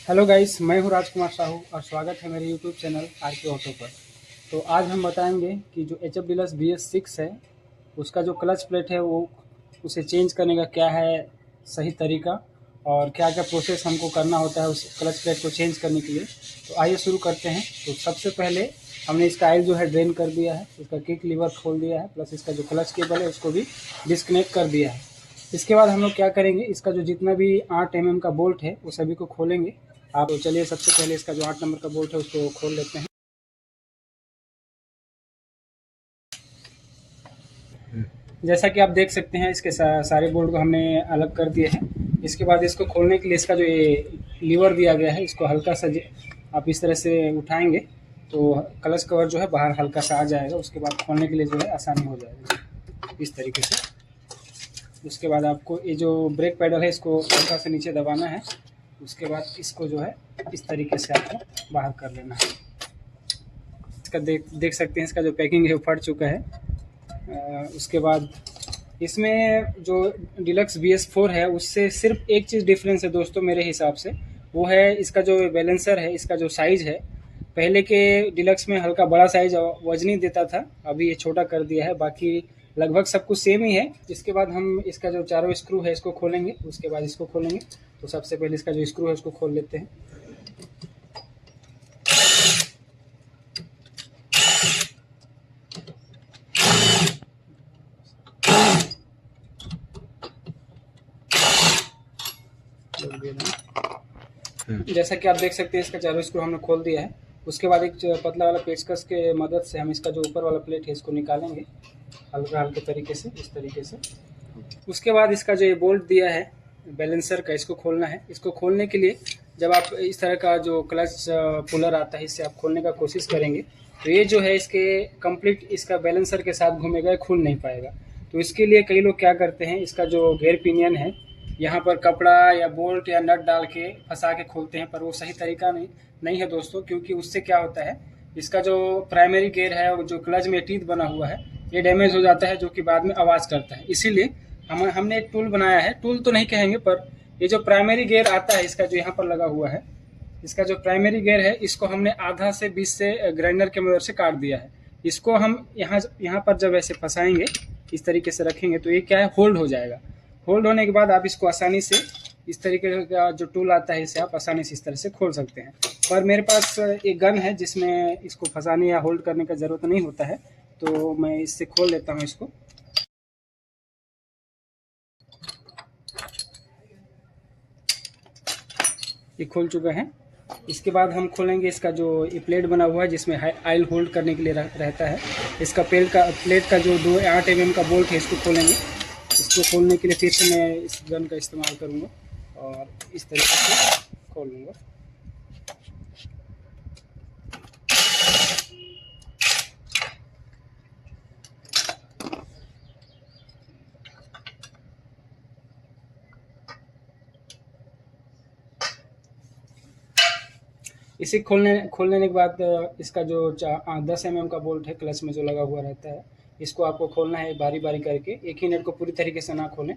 Hello guys, मैं हूं राजकुमार साहू और स्वागत है मेरे YouTube channel R K Auto पर। तो आज हम बताएंगे कि जो H F deluxe B S six है उसका जो क्लच प्लेट है वो उसे चेंज करने का क्या है सही तरीका और क्या क्या प्रोसेस हमको करना होता है उस क्लच प्लेट को चेंज करने के लिए। तो आइए शुरू करते हैं। तो सबसे पहले हमने इसका ऑयल जो है ड्रेन कर दिया है, इसका किक लीवर खोल दिया है, प्लस इसका जो क्लच केबल है उसको भी डिस्कनेक्ट कर दिया है। इसके बाद हम लोग क्या करेंगे, इसका जो जितना भी 8 mm का बोल्ट है वो सभी को खोलेंगे। आप चलिए सबसे पहले इसका जो 8 नंबर का बोल्ट है उसको खोल लेते हैं। जैसा कि आप देख सकते हैं इसके सारे बोल्ट को हमने अलग कर दिए हैं। इसके बाद इसको खोलने के लिए इसका जो ये लीवर दिया गया है इसको हल्का सा आप इस तरह से उठाएंगे तो क्लच कवर जो है बाहर हल्का सा आ जाएगा। उसके बाद खोलने के लिए जो है आसानी हो जाएगी इस तरीके से। उसके बाद आपको ये जो ब्रेक पैडल है इसको हल्का से नीचे दबाना है। उसके बाद इसको जो है इस तरीके से आपको बाहर कर लेना है। इसका देख सकते हैं इसका जो पैकिंग है वो फट चुका है। उसके बाद इसमें जो डिलक्स बी एस फोर है उससे सिर्फ एक चीज़ डिफरेंस है दोस्तों मेरे हिसाब से, वो है इसका जो बैलेंसर है, इसका जो साइज़ है। पहले के डिलक्स में हल्का बड़ा साइज वजनी देता था, अभी ये छोटा कर दिया है। बाकी लगभग सब कुछ सेम ही है। इसके बाद हम इसका जो चारों स्क्रू है इसको खोलेंगे, उसके बाद इसको खोलेंगे। तो सबसे पहले इसका जो स्क्रू है उसको खोल लेते हैं। जैसा कि आप देख सकते हैं इसका चारों स्क्रू हमने खोल दिया है। उसके बाद एक पतला वाला पेचकस के मदद से हम इसका जो ऊपर वाला प्लेट है इसको निकालेंगे हल्का हल्के तरीके से, इस तरीके से। उसके बाद इसका जो ये बोल्ट दिया है बैलेंसर का, इसको खोलना है। इसको खोलने के लिए जब आप इस तरह का जो क्लच पुलर आता है इससे आप खोलने का कोशिश करेंगे तो ये जो है इसके कंप्लीट इसका बैलेंसर के साथ घूमेगा, खुल नहीं पाएगा। तो इसके लिए कई लोग क्या करते हैं, इसका जो गेयर पिनियन है यहाँ पर कपड़ा या बोल्ट या नट डाल के फंसा के खोलते हैं, पर वो सही तरीका नहीं है दोस्तों। क्योंकि उससे क्या होता है, इसका जो प्राइमरी गेयर है और जो क्लच में टीथ बना हुआ है ये डैमेज हो जाता है, जो कि बाद में आवाज़ करता है। इसीलिए हमने एक टूल बनाया है, टूल तो नहीं कहेंगे, पर ये जो प्राइमरी गेयर आता है इसका जो यहाँ पर लगा हुआ है, इसका जो प्राइमरी गेयर है इसको हमने आधा से 20 से ग्राइंडर के मदद से काट दिया है। इसको हम यहाँ पर जब ऐसे फंसाएंगे, इस तरीके से रखेंगे तो ये क्या है, होल्ड हो जाएगा। होल्ड होने के बाद आप इसको आसानी से इस तरीके का जो टूल आता है इसे आप आसानी से इस तरह से खोल सकते हैं। पर मेरे पास एक गन है जिसमें इसको फंसाने या होल्ड करने का ज़रूरत नहीं होता है, तो मैं इससे खोल लेता हूँ इसको। ये खोल चुका है। इसके बाद हम खोलेंगे इसका जो ये प्लेट बना हुआ है जिसमें ऑयल होल्ड करने के लिए रहता है। इसका प्लेट का जो 8 mm का बोल्ट है इसको खोलेंगे। इसको खोलने के लिए फिर से मैं इस गन का इस्तेमाल करूँगा और इस तरीके से खोल लूँगा। इसे खोल लेने के बाद इसका जो 10 mm का बोल्ट है क्लच में जो लगा हुआ रहता है इसको आपको खोलना है बारी बारी करके। एक ही नट को पूरी तरीके से ना खोलें,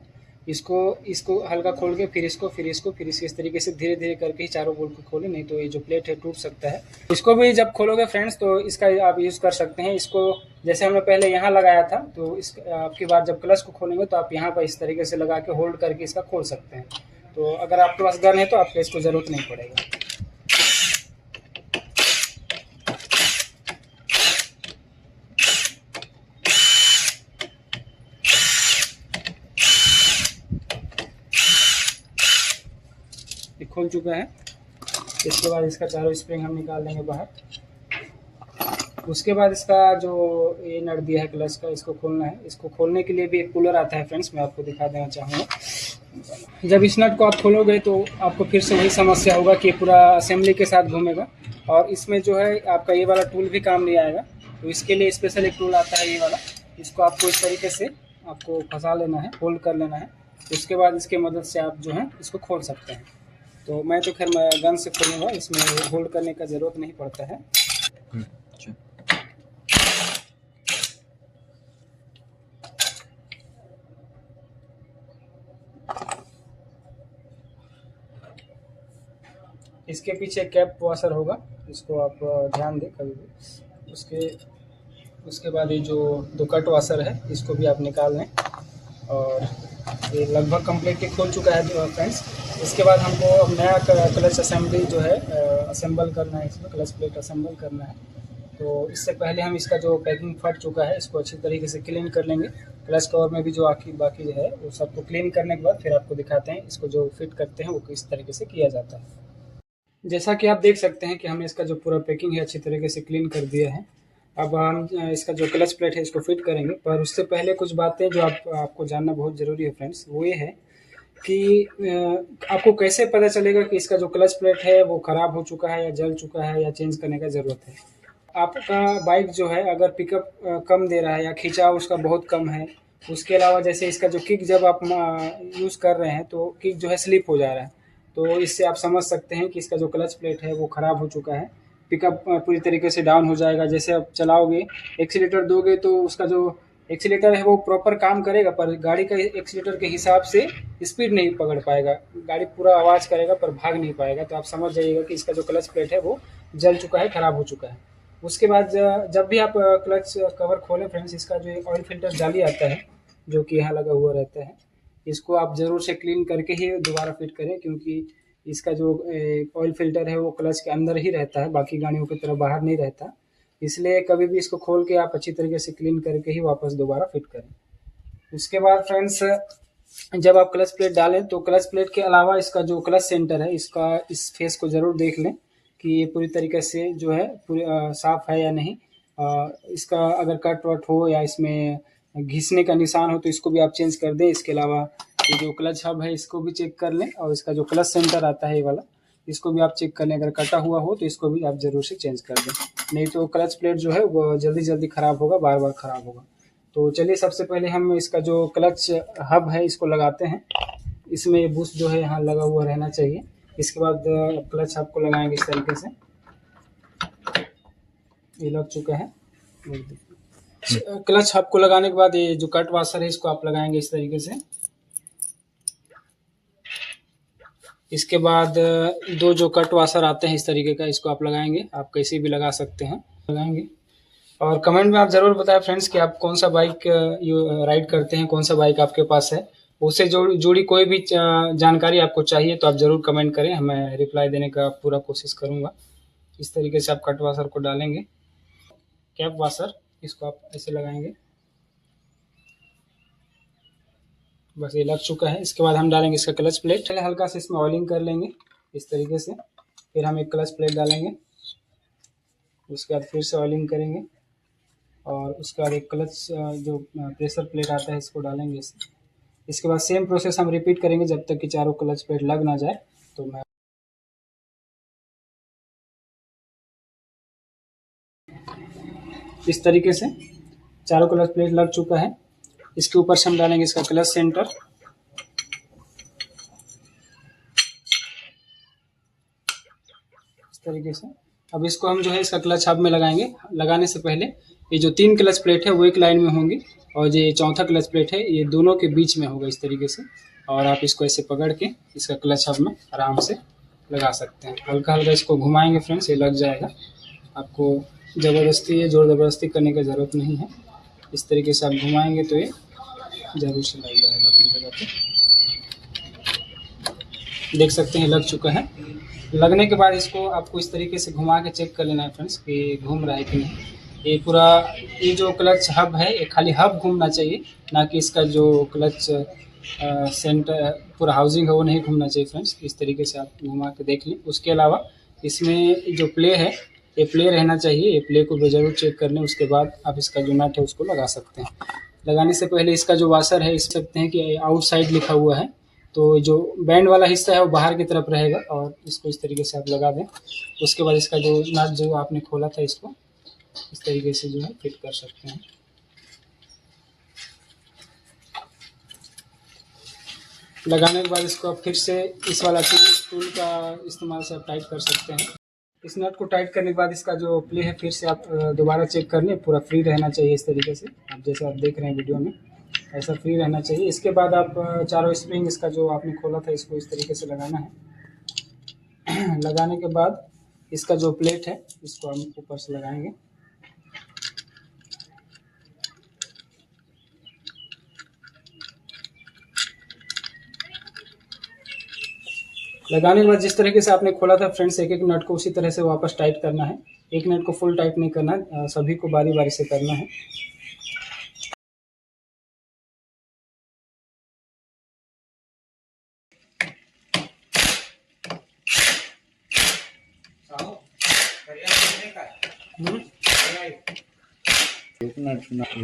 इसको इसको हल्का खोल के फिर इसको फिर इसको फिर इस तरीके से धीरे धीरे करके ही चारों बोल्ट को खोलें, नहीं तो ये जो प्लेट है टूट सकता है। इसको भी जब खोलोगे फ्रेंड्स तो इसका आप यूज़ कर सकते हैं। इसको जैसे हमने पहले यहाँ लगाया था, तो इस आपकी बार जब क्लच को खोलेंगे तो आप यहाँ पर इस तरीके से लगा के होल्ड करके इसका खोल सकते हैं। तो अगर आपके पास गन है तो आपको इसको ज़रूरत नहीं पड़ेगा। ये खोल चुका है। इसके बाद इसका चारों स्प्रिंग हम निकाल देंगे बाहर। उसके बाद इसका जो ये नट दिया है क्लच का इसको खोलना है। इसको खोलने के लिए भी एक पुलर आता है फ्रेंड्स, मैं आपको दिखा देना चाहूँगा। जब इस नट को आप खोलोगे तो आपको फिर से वही समस्या होगा कि पूरा असेंबली के साथ घूमेगा और इसमें जो है आपका ये वाला टूल भी काम नहीं आएगा। तो इसके लिए स्पेशल एक टूल आता है ये वाला, इसको आपको इस तरीके से आपको फंसा लेना है, होल्ड कर लेना है। उसके बाद इसके मदद से आप जो है इसको खोल सकते हैं। तो मैं तो खैर मैं गन से खोलूँगा, इसमें होल्ड करने का ज़रूरत नहीं पड़ता है। अच्छा। इसके पीछे कैप वॉशर होगा, इसको आप ध्यान दें कभी भी। उसके बाद ये जो 2 कट वॉशर है इसको भी आप निकाल लें। और ये लगभग कम्प्लीटली खुल चुका है फ्रेंड्स। इसके बाद हमको अब नया क्लच असेंबली जो है असेंबल करना है, इसमें क्लच प्लेट असेंबल करना है। तो इससे पहले हम इसका जो पैकिंग फट चुका है इसको अच्छी तरीके से क्लीन कर लेंगे। क्लच कवर में भी जो बाकी है वो सबको क्लीन करने के बाद फिर आपको दिखाते हैं इसको जो फिट करते हैं वो किस तरीके से किया जाता है। जैसा कि आप देख सकते हैं कि हमने इसका जो पूरा पैकिंग है अच्छी तरीके से क्लीन कर दिया है। अब हम इसका जो क्लच प्लेट है इसको फिट करेंगे, पर उससे पहले कुछ बातें जो आपको जानना बहुत ज़रूरी है फ्रेंड्स, वो ये है कि आपको कैसे पता चलेगा कि इसका जो क्लच प्लेट है वो ख़राब हो चुका है या जल चुका है या चेंज करने का ज़रूरत है। आपका बाइक जो है अगर पिकअप कम दे रहा है या खिंचाव उसका बहुत कम है, उसके अलावा जैसे इसका जो किक जब आप यूज़ कर रहे हैं तो किक जो है स्लिप हो जा रहा है, तो इससे आप समझ सकते हैं कि इसका जो क्लच प्लेट है वो ख़राब हो चुका है। पिकअप पूरी तरीके से डाउन हो जाएगा। जैसे आप चलाओगे, एक्सीलेटर दोगे तो उसका जो एक्सीलेटर है वो प्रॉपर काम करेगा, पर गाड़ी का एक्सीलेटर के हिसाब से स्पीड नहीं पकड़ पाएगा, गाड़ी पूरा आवाज़ करेगा पर भाग नहीं पाएगा। तो आप समझ जाइएगा कि इसका जो क्लच प्लेट है वो जल चुका है, ख़राब हो चुका है। उसके बाद जब भी आप क्लच कवर खोलें फ्रेंड्स, इसका जो ऑयल फिल्टर जाली आता है जो कि यहाँ लगा हुआ रहता है, इसको आप ज़रूर से क्लीन करके ही दोबारा फिट करें, क्योंकि इसका जो ऑयल फिल्टर है वो क्लच के अंदर ही रहता है, बाकी गाड़ियों की तरह बाहर नहीं रहता। इसलिए कभी भी इसको खोल के आप अच्छी तरीके से क्लीन करके ही वापस दोबारा फिट करें। उसके बाद फ्रेंड्स जब आप क्लच प्लेट डालें तो क्लच प्लेट के अलावा इसका जो क्लच सेंटर है इसका इस फेस को ज़रूर देख लें कि ये पूरी तरीके से जो है पूरी साफ़ है या नहीं। इसका अगर कट वट हो या इसमें घिसने का निशान हो तो इसको भी आप चेंज कर दें। इसके अलावा ये जो क्लच हब है इसको भी चेक कर लें, और इसका जो क्लच सेंटर आता है ये वाला इसको भी आप चेक कर लें। अगर कटा हुआ हो तो इसको भी आप ज़रूर से चेंज कर दें, नहीं तो क्लच प्लेट जो है वो जल्दी ख़राब होगा, बार बार ख़राब होगा। तो चलिए सबसे पहले हम इसका जो क्लच हब है इसको लगाते हैं। इसमें बुश जो है यहाँ लगा हुआ रहना चाहिए। इसके बाद क्लच हब को लगाएंगे इस तरीके से, ये लग चुका है। क्लच हब को लगाने के बाद ये जो कट वाशर है इसको आप लगाएंगे इस तरीके से। इसके बाद 2 जो कट वाशर आते हैं इस तरीके का, इसको आप लगाएंगे, आप कैसे भी लगा सकते हैं, लगाएंगे। और कमेंट में आप ज़रूर बताएं फ्रेंड्स कि आप कौन सा बाइक राइड करते हैं, कौन सा बाइक आपके पास है, उससे जुड़ी कोई भी जानकारी आपको चाहिए तो आप ज़रूर कमेंट करें, मैं रिप्लाई देने का पूरा कोशिश करूँगा। इस तरीके से आप कट वाशर को डालेंगे। कैप वाशर इसको आप ऐसे लगाएंगे, बस ये लग चुका है। इसके बाद हम डालेंगे इसका क्लच प्लेट, पहले हल्का से इसमें ऑयलिंग कर लेंगे इस तरीके से, फिर हम एक क्लच प्लेट डालेंगे, उसके बाद फिर से ऑयलिंग करेंगे, और उसके बाद एक क्लच जो प्रेशर प्लेट आता है इसको डालेंगे। इसके बाद सेम प्रोसेस हम रिपीट करेंगे जब तक कि चारों क्लच प्लेट लग ना जाए। तो मैं इस तरीके से चारों क्लच प्लेट लग चुका है। इसके ऊपर से हम डालेंगे इसका क्लच सेंटर, इस तरीके से। अब इसको हम जो है इसका क्लच हब में लगाएंगे। लगाने से पहले ये जो 3 क्लच प्लेट है वो एक लाइन में होंगी, और जो चौथा क्लच प्लेट है ये दोनों के बीच में होगा इस तरीके से, और आप इसको ऐसे पकड़ के इसका क्लच हब में आराम से लगा सकते हैं। हल्का हल्का इसको घुमाएंगे फ्रेंड्स, ये लग जाएगा। आपको ज़बरदस्ती या जोर ज़बरदस्ती करने की ज़रूरत नहीं है, इस तरीके से आप घुमाएंगे तो ये ज़रूर से लग जाएगा अपनी जगह पे। देख सकते हैं लग चुका है। लगने के बाद इसको आपको इस तरीके से घुमा के चेक कर लेना है फ्रेंड्स कि घूम रहा है कि नहीं। ये पूरा ये जो क्लच हब है ये खाली हब घूमना चाहिए, ना कि इसका जो क्लच सेंटर पूरा हाउसिंग है वो नहीं घूमना चाहिए फ्रेंड्स। इस तरीके से आप घुमा के देख लें। उसके अलावा इसमें जो प्ले है ये प्ले रहना चाहिए, ये प्ले को भी ज़रूर चेक कर लें। उसके बाद आप इसका जो नट है उसको लगा सकते हैं। लगाने से पहले इसका जो वाशर है इस सकते हैं कि आउटसाइड लिखा हुआ है, तो जो बैंड वाला हिस्सा है वो बाहर की तरफ रहेगा, और इसको इस तरीके से आप लगा दें। उसके बाद इसका जो नट जो आपने खोला था इसको इस तरीके से जो है फिट कर सकते हैं। लगाने के बाद इसको आप फिर से इस वाला टूल का इस्तेमाल से आप टाइट कर सकते हैं। इस नट को टाइट करने के बाद इसका जो प्ले है फिर से आप दोबारा चेक कर लें, पूरा फ्री रहना चाहिए इस तरीके से, आप जैसे आप देख रहे हैं वीडियो में ऐसा फ्री रहना चाहिए। इसके बाद आप चारों स्प्रिंग इसका जो आपने खोला था इसको इस तरीके से लगाना है। लगाने के बाद इसका जो प्लेट है इसको हम ऊपर से लगाएंगे। लगाने के बाद जिस तरीके से आपने खोला था फ्रेंड्स, एक एक नट को उसी तरह से वापस टाइट करना है। एक नट को फुल टाइट नहीं करना है, सभी को बारी बारी से करना है।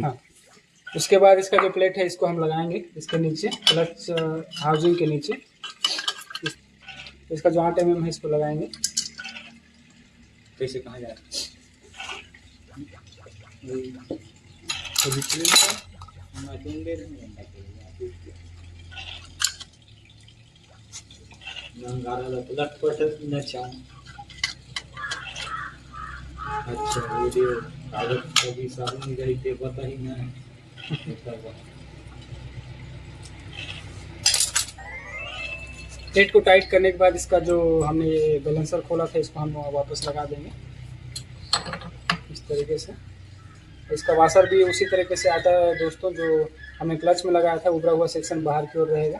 हाँ, उसके बाद इसका जो प्लेट है इसको हम लगाएंगे इसके नीचे, क्लच हाउसिंग के नीचे। इसका जो 8 mm है इसको लगाएंगे। कैसे कहा जाए, अच्छा वीडियो कागज कभी सारी गई थे पता ही नहीं। प्लेट को टाइट करने के बाद इसका जो हमने ये बैलेंसर खोला था इसको हम वापस लगा देंगे इस तरीके से। इसका वाशर भी उसी तरीके से आता है दोस्तों, जो हमने क्लच में लगाया था, उभरा हुआ सेक्शन बाहर की ओर रहेगा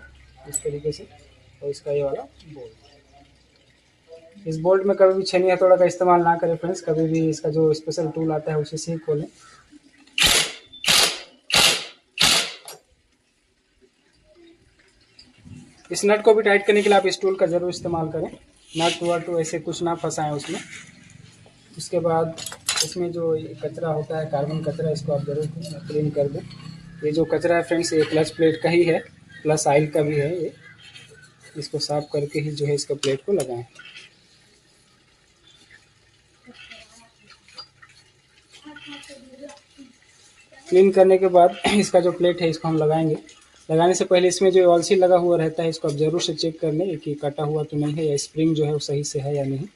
इस तरीके से। और इसका ये वाला बोल्ट, इस बोल्ट में कभी भी छेनी हथौड़ा का इस्तेमाल ना करें फ्रेंड्स, कभी भी इसका जो स्पेशल टूल आता है उसे से ही खोलें। इस नट को भी टाइट करने के लिए आप इस टूल का ज़रूर इस्तेमाल करें, नट वट ऐसे कुछ ना फंसाएं उसमें। उसके बाद इसमें जो कचरा होता है, कार्बन कचरा, इसको आप ज़रूर क्लीन कर दें। ये जो कचरा है फ्रेंड्स ये क्लच प्लेट का ही है, प्लस ऑयल का भी है ये। इसको साफ करके ही जो है इसका प्लेट को लगाएं। क्लीन करने के बाद इसका जो प्लेट है इसको हम लगाएंगे। लगाने से पहले इसमें जो ऑयल सील लगा हुआ रहता है इसको आप ज़रूर से चेक कर लें कि कटा हुआ तो नहीं है, या स्प्रिंग जो है वो सही से है या नहीं,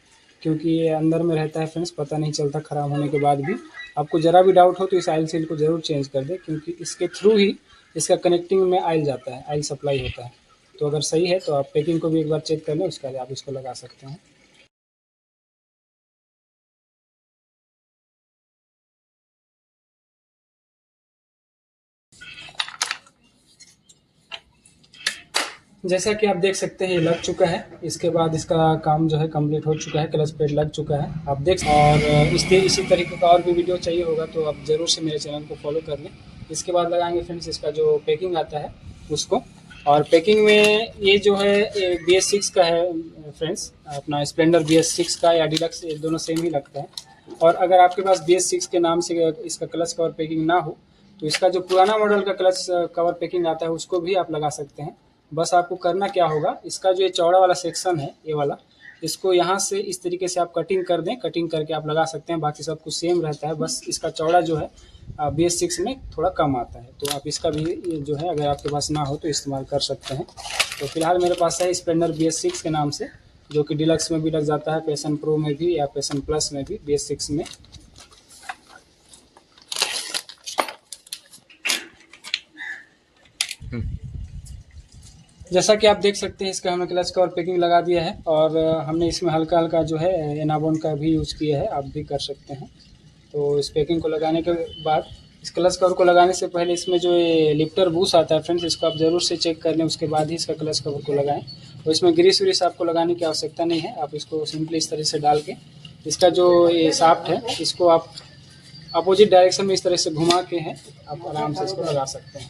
क्योंकि ये अंदर में रहता है फ्रेंड्स, पता नहीं चलता ख़राब होने के बाद भी। आपको ज़रा भी डाउट हो तो इस ऑयल सील को ज़रूर चेंज कर दें, क्योंकि इसके थ्रू ही इसका कनेक्टिंग में ऑयल जाता है, ऑयल सप्लाई होता है। तो अगर सही है तो आप पैकिंग को भी एक बार चेक कर लें, उसके बाद आप इसको लगा सकते हैं। जैसा कि आप देख सकते हैं ये लग चुका है। इसके बाद इसका काम जो है कंप्लीट हो चुका है, क्लच प्लेट लग चुका है आप देख। और इसी तरीके का और भी वीडियो चाहिए होगा तो आप ज़रूर से मेरे चैनल को फॉलो कर लें। इसके बाद लगाएंगे फ्रेंड्स इसका जो पैकिंग आता है उसको। और पैकिंग में ये जो है BS6 का है फ्रेंड्स, अपना स्प्लेंडर BS6 का या डिलक्स, ये दोनों सेम ही लगता है। और अगर आपके पास BS6 के नाम से इसका क्लच कवर पैकिंग ना हो तो इसका जो पुराना मॉडल का क्लच कवर पैकिंग आता है उसको भी आप लगा सकते हैं। बस आपको करना क्या होगा, इसका जो ये चौड़ा वाला सेक्शन है ये वाला, इसको यहाँ से इस तरीके से आप कटिंग कर दें, कटिंग करके आप लगा सकते हैं। बाकी सब कुछ सेम रहता है, बस इसका चौड़ा जो है BS6 में थोड़ा कम आता है। तो आप इसका भी जो है अगर आपके पास ना हो तो इस्तेमाल कर सकते हैं। तो फिलहाल मेरे पास है स्प्लेंडर BS6 के नाम से, जो कि डिलक्स में भी लग जाता है, पैशन प्रो में भी या पैशन प्लस में भी, BS6 में। जैसा कि आप देख सकते हैं इसका हमने क्लच कवर पैकिंग लगा दिया है, और हमने इसमें हल्का हल्का जो है एनाबॉन का भी यूज़ किया है, आप भी कर सकते हैं। तो इस पैकिंग को लगाने के बाद, इस क्लच कवर को लगाने से पहले इसमें जो ये लिफ्टर बूस आता है फ्रेंड्स, इसको आप ज़रूर से चेक कर लें, उसके बाद ही इसका क्लच कवर को लगाएं। तो इसमें ग्रीस व्रीस आपको लगाने की आवश्यकता नहीं है, आप इसको सिंपली इस तरह से डाल के इसका जो ये शाफ्ट है इसको आप अपोजिट डायरेक्शन में इस तरह से घुमा के हैं आप आराम से इसको लगा सकते हैं।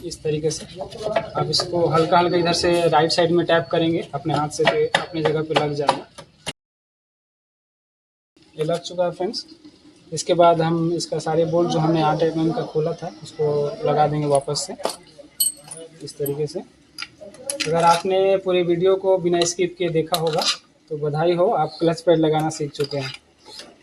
इस तरीके से आप इसको हल्का हल्का इधर से राइट साइड में टैप करेंगे अपने हाथ से, तो अपनी जगह पे लग जाएगा। ये लग चुका है फ्रेंड्स। इसके बाद हम इसका सारे बोल्ट जो हमने 8 mm का खोला था उसको लगा देंगे वापस से इस तरीके से। अगर आपने पूरे वीडियो को बिना स्किप किए देखा होगा तो बधाई हो, आप क्लच पैड लगाना सीख चुके हैं।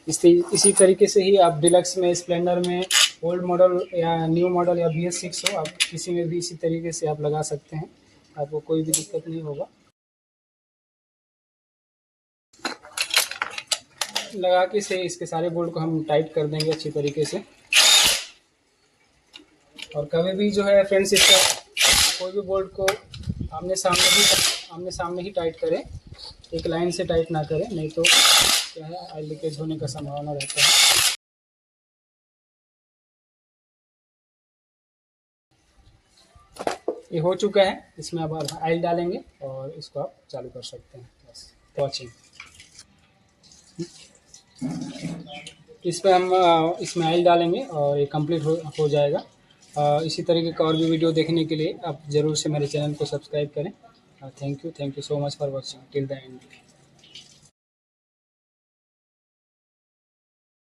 इसी तरीके से ही आप डिलक्स में, स्प्लेंडर में, ओल्ड मॉडल या न्यू मॉडल या BS6 हो, आप किसी में भी इसी तरीके से आप लगा सकते हैं, आपको कोई भी दिक्कत नहीं होगा। लगा के से इसके सारे बोल्ट को हम टाइट कर देंगे अच्छी तरीके से। और कभी भी जो है फ्रेंड्स इसका कोई भी बोल्ट को आमने सामने ही टाइट करें, एक लाइन से टाइट ना करें, नहीं तो क्या है ऑयल लीकेज होने का संभावना रहता है। ये हो चुका है, इसमें अब आप ऑयल डालेंगे और इसको आप चालू कर सकते हैं। बस वॉचिंग। इसमें ऑयल डालेंगे और ये कंप्लीट हो जाएगा। इसी तरीके का और भी वीडियो देखने के लिए आप ज़रूर से मेरे चैनल को सब्सक्राइब करें। Thank you so much for watching till the end.